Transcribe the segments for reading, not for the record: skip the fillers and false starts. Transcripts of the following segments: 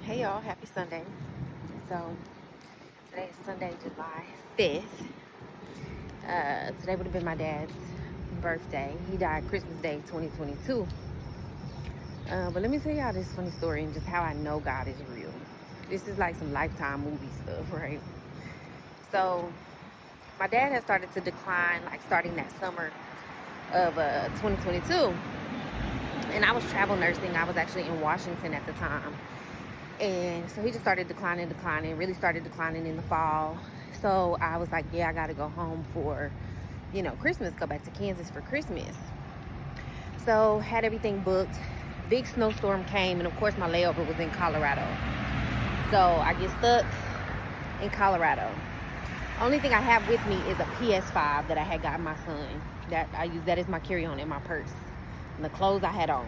Hey y'all, happy Sunday. So today is Sunday, July 5th. Today would have been my dad's birthday. He died Christmas Day 2022. But let me tell y'all this funny story and just how I know God is real. This is like some Lifetime movie stuff, right? So my dad had started to decline like starting that summer of 2022. And I was travel nursing. I was actually in Washington at the time. And so he just started declining, really started declining in the fall. So I was like, yeah, I got to go home for, Christmas, go back to Kansas for Christmas. So had everything booked. Big snowstorm came, and of course my layover was in Colorado. So I get stuck in Colorado. Only thing I have with me is a PS5 that I had gotten my son. That I use, that is my carry-on in my purse. And the clothes I had on.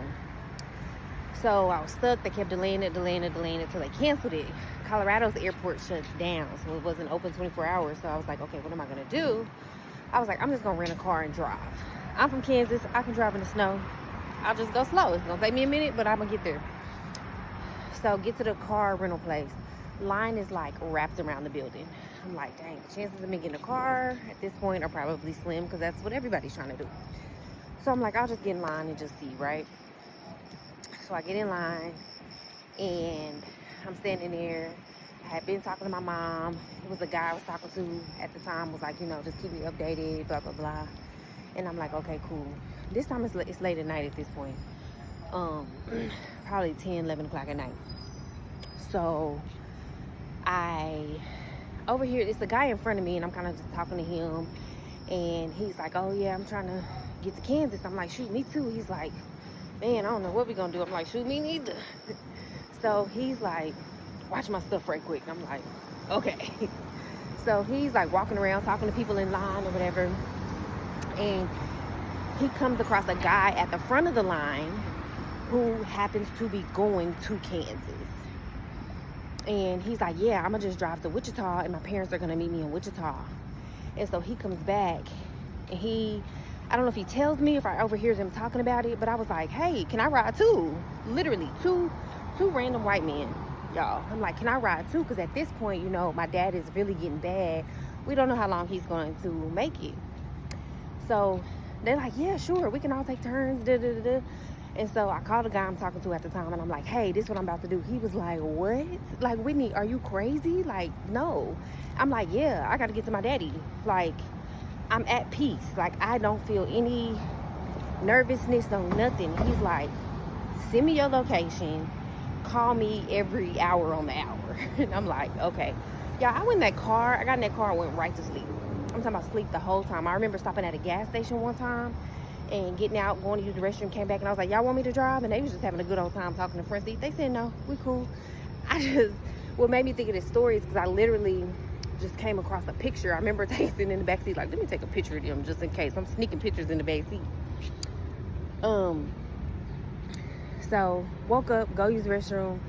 So I was stuck. They kept delaying it until they canceled it. Colorado's airport shuts down, so it wasn't open 24 hours. So I was like, okay, what am I going to do? I was like, I'm just going to rent a car and drive. I'm from Kansas. I can drive in the snow. I'll just go slow. It's going to take me a minute, but I'm going to get there. So get to the car rental place. Line is like wrapped around the building. I'm like, dang, chances of me getting a car at this point are probably slim because that's what everybody's trying to do. So I'm like, I'll just get in line and just see, right? So I get in line and I'm standing there. I had been talking to my mom. It was a guy I was talking to at the time, was like, just keep me updated, blah, blah, blah. And I'm like, okay, cool. This time it's late at night at this point. Probably 10, 11 o'clock at night. So I overhear, it's the guy in front of me and I'm kind of just talking to him. And he's like, oh yeah, I'm trying to get to Kansas. I'm like, shoot, me too. He's like, man, I don't know what we're gonna do. I'm like, shoot, me neither. So he's like, watch my stuff right quick. I'm like, okay. So he's like walking around talking to people in line or whatever. And he comes across a guy at the front of the line who happens to be going to Kansas. And he's like, yeah, I'm gonna just drive to Wichita and my parents are gonna meet me in Wichita. And so he comes back and I don't know if he tells me, if I overhear them talking about it, but I was like, hey, can I ride too? Literally, two random white men, y'all. I'm like, can I ride too? Because at this point, my dad is really getting bad. We don't know how long he's going to make it. So they're like, yeah, sure, we can all take turns, da, da, da, da. And so I called the guy I'm talking to at the time, and I'm like, hey, this is what I'm about to do. He was like, what? Like, Whitney, are you crazy? Like, no. I'm like, yeah, I got to get to my daddy. Like, I'm at peace. Like, I don't feel any nervousness, no nothing. He's like, send me your location. Call me every hour on the hour. And I'm like, okay. Yeah, I got in that car and went right to sleep. I'm talking about sleep the whole time. I remember stopping at a gas station one time and getting out, going to use the restroom, came back, and I was like, y'all want me to drive? And they was just having a good old time talking to the front seat. They said, no, we cool. What made me think of this story is because I literally just came across a picture. I remember sitting in the back seat, like, let me take a picture of them just in case. I'm sneaking pictures in the back seat. So woke up, go use the restroom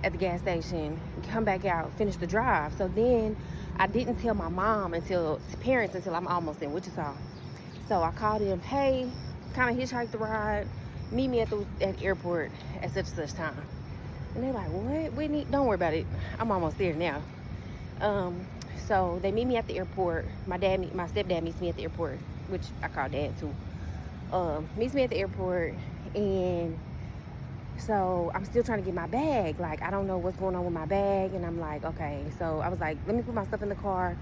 at the gas station, come back out, finish the drive. So then I didn't tell my mom until I'm almost in Wichita. So I called him, hey, kind of hitchhiked the ride, meet me at the airport at such and such time. And they're like, what, Whitney? Don't worry about it. I'm almost there now. So they meet me at the airport. My stepdad meets me at the airport, which I call dad too. Meets me at the airport, and so I'm still trying to get my bag. Like, I don't know what's going on with my bag. And I'm like, okay. So I was like, let me put my stuff in the car,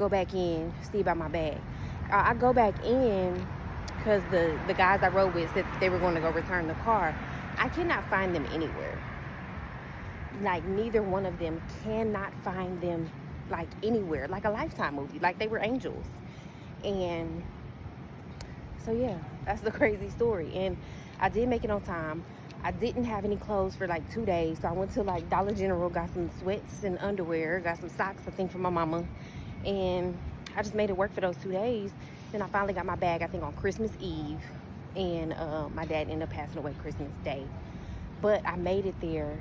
go back in, see about my bag. I go back in because the guys I rode with said they were going to go return the car. I cannot find them anywhere. Like, neither one of them cannot find them, like, anywhere. Like a Lifetime movie. Like, they were angels. And so, yeah, that's the crazy story. And I did make it on time. I didn't have any clothes for like 2 days. So I went to like Dollar General, got some sweats and underwear, got some socks, I think, for my mama. And I just made it work for those 2 days. Then I finally got my bag, I think, on Christmas Eve. And my dad ended up passing away Christmas Day. But I made it there.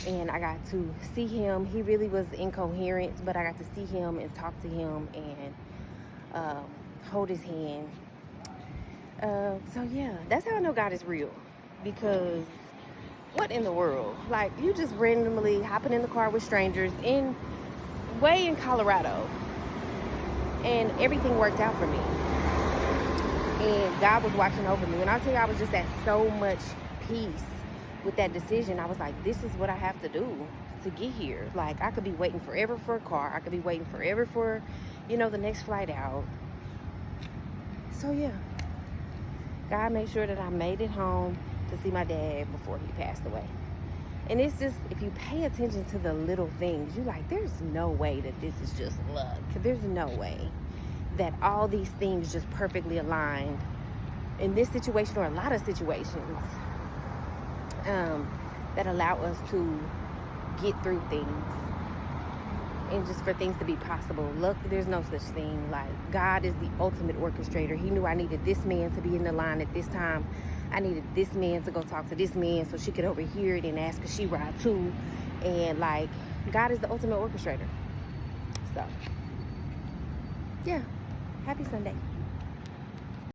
And I got to see him. He really was incoherent, but I got to see him and talk to him and hold his hand. So yeah, that's how I know God is real. Because what in the world? Like, you just randomly hopping in the car with strangers way in Colorado, and everything worked out for me. And God was watching over me. And I'll tell you, I was just at so much peace with that decision. I was like, this is what I have to do to get here. Like, I could be waiting forever for a car. I could be waiting forever for, the next flight out. So, yeah. God made sure that I made it home to see my dad before he passed away. And it's just, if you pay attention to the little things, you're like, there's no way that this is just luck. There's no way that all these things just perfectly aligned in this situation, or a lot of situations, that allow us to get through things and just for things to be possible. Look, there's no such thing. Like, God is the ultimate orchestrator. He knew I needed this man to be in the line at this time. I needed this man to go talk to this man so she could overhear it and ask if she ride too. And like, God is the ultimate orchestrator. So yeah, happy Sunday.